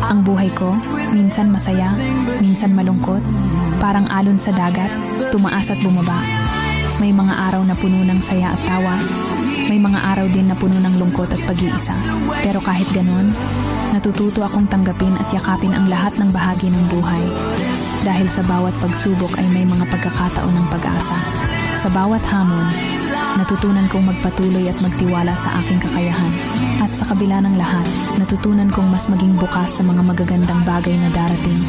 Ang buhay ko, minsan masaya, minsan malungkot, parang alon sa dagat, tumaas at bumaba. May mga araw na puno ng saya at tawa, may mga araw din na puno ng lungkot at pag-iisa. Pero kahit ganon, natututo akong tanggapin at yakapin ang lahat ng bahagi ng buhay. Dahil sa bawat pagsubok ay may mga pagkakataon ng pag-asa. Sa bawat hamon, natutunan kong magpatuloy at magtiwala sa aking kakayahan. At sa kabila ng lahat, natutunan kong mas maging bukas sa mga magagandang bagay na darating.